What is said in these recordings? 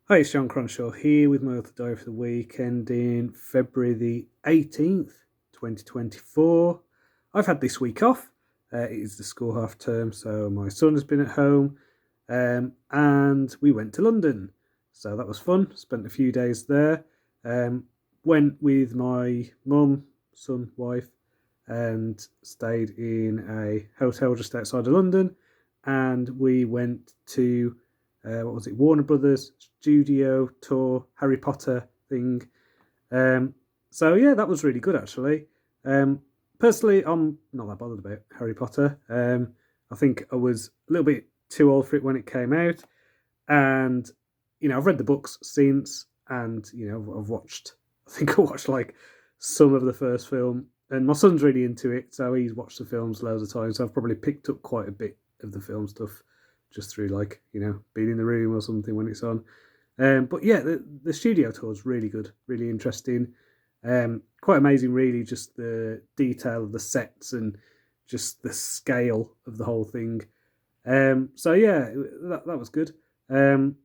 Hi, it's John Cronshaw here with my author diary for the week ending February the 18th, 2024. I've had this week off. It is the school half term, so my son has been at home and we went to London. So that was fun. Spent a few days there. Went with my mum, son, wife, and stayed in a hotel just outside of London. And we went to what was it, Warner Brothers studio tour Harry Potter thing. Um, so yeah, that was really good actually. Personally, I'm not that bothered about Harry Potter. I think I was a little bit too old for it when it came out, and I've read the books since, and I've watched. I think I watched like some of the first film, and my son's really into it, so he's watched the films loads of times. So I've probably picked up quite a bit of the film stuff just through like being in the room or something when it's on. But yeah, the studio tour is really good, really interesting. Quite amazing, really, just the detail of the sets and just the scale of the whole thing. So yeah, that was good. Um,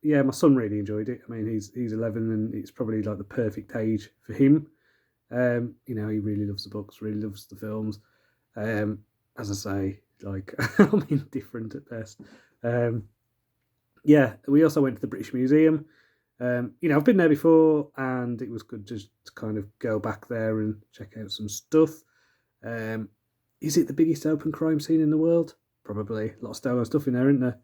yeah, my son really enjoyed it. I mean, he's 11, and it's probably like the perfect age for him. He really loves the books, really loves the films. Um, as I say, like I mean, different at best. Um, yeah, we also went to the British Museum. I've been there before, and it was good just to kind of go back there and check out some stuff. Um, is it the biggest open crime scene in the world? Probably. A lot of stolen stuff in there, isn't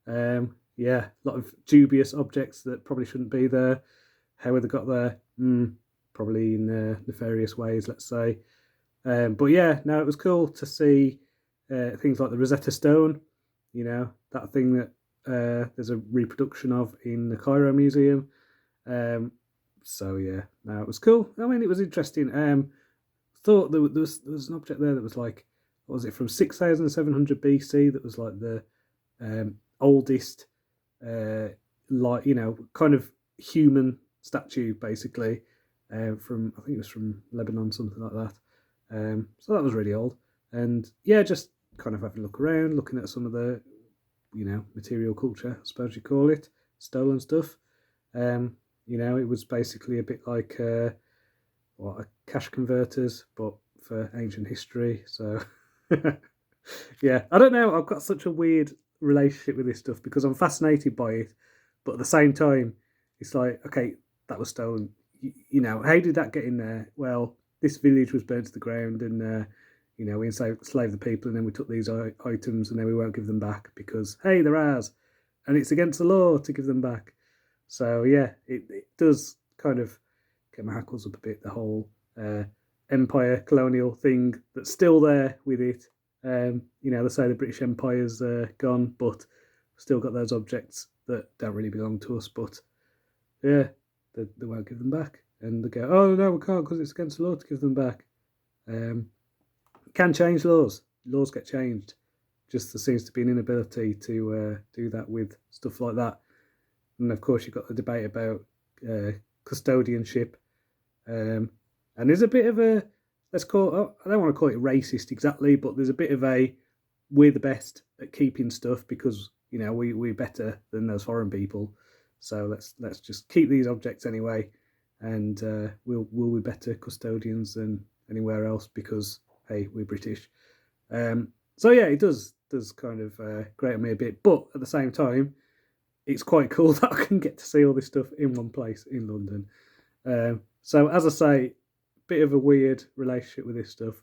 there? Yeah, a lot of dubious objects that probably shouldn't be there. How they got there? Probably in nefarious ways, let's say. But yeah, no, it was cool to see things like the Rosetta Stone. That thing that there's a reproduction of in the Cairo Museum. Um, so yeah, no, it was cool. I mean, it was interesting. Thought there was an object there that was like, what was it, from 6,700 BC? That was like the oldest, like kind of human statue, basically. From I think it was from Lebanon, something like that. So that was really old, and yeah, just kind of having a look around, looking at some of the material culture, I suppose you call it, stolen stuff. It was basically a bit like what a cash converters, but for ancient history. So yeah, I don't know. I've got such a weird relationship with this stuff because I'm fascinated by it, but at the same time, it's like, okay, that was stolen. How did that get in there? Well, this village was burnt to the ground, and we enslaved the people, and then we took these items, and then we won't give them back because hey, they're ours, and it's against the law to give them back. So yeah, it does kind of get my hackles up a bit. The whole empire colonial thing that's still there with it. They say the British Empire's gone, but still got those objects that don't really belong to us. But yeah, they won't give them back, and they go, "Oh no, we can't because it's against the law to give them back." Um, can change laws. Laws get changed. Just there seems to be an inability to do that with stuff like that. And of course, you've got the debate about custodianship. And there's a bit of a, let's call it, I don't want to call it racist exactly, but there's a bit of a, we're the best at keeping stuff because, we're better than those foreign people. So let's just keep these objects anyway. And we'll be better custodians than anywhere else because, hey, we're British. So yeah, it does kind of grate on me a bit. But at the same time, it's quite cool that I can get to see all this stuff in one place in London. So as I say, bit of a weird relationship with this stuff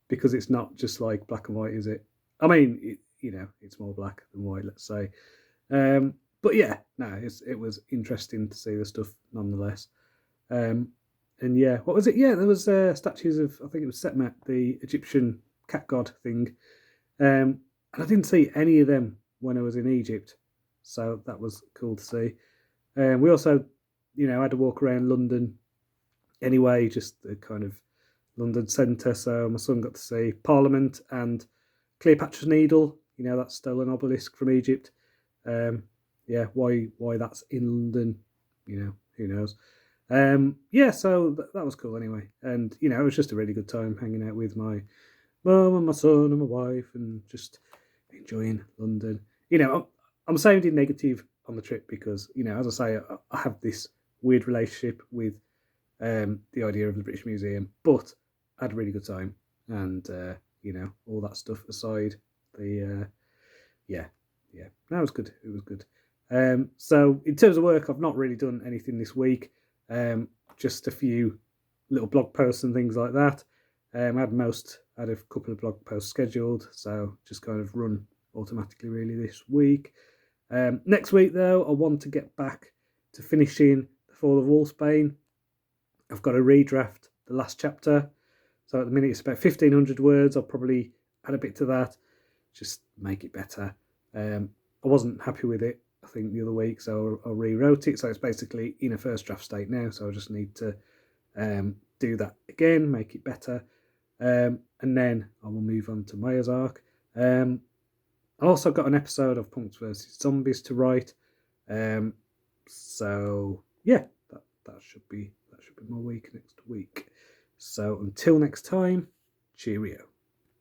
because it's not just like black and white, is it? I mean, it's more black than white, let's say. But yeah, no, it was interesting to see the stuff nonetheless. Um, and yeah, what was it? Yeah, there was statues of, I think it was Setmet, the Egyptian cat god thing. And I didn't see any of them when I was in Egypt, so that was cool to see. We also, had to walk around London anyway, just the kind of London centre. So my son got to see Parliament and Cleopatra's Needle. That stolen obelisk from Egypt. Yeah, why that's in London, who knows. Yeah, so that was cool anyway, and it was just a really good time hanging out with my mum and my son and my wife, and just enjoying London. I'm sounding negative on the trip because, as I say, I have this weird relationship with the idea of the British Museum, but I had a really good time, and all that stuff aside, yeah, that was good. It was good. So in terms of work, I've not really done anything this week. Just a few little blog posts and things like that. I had a couple of blog posts scheduled, so just kind of run automatically really this week. Next week though, I want to get back to finishing The Fall of Wolfsbane. I've got to redraft the last chapter, so at the minute it's about 1,500 words. I'll probably add a bit to that, just make it better. I wasn't happy with it, I think, the other week, so I rewrote it. So it's basically in a first draft state now, so I just need to do that again, make it better, and then I will move on to Maya's arc. I also got an episode of Punks vs Zombies to write, so yeah, that should be my week next week. So until next time, cheerio.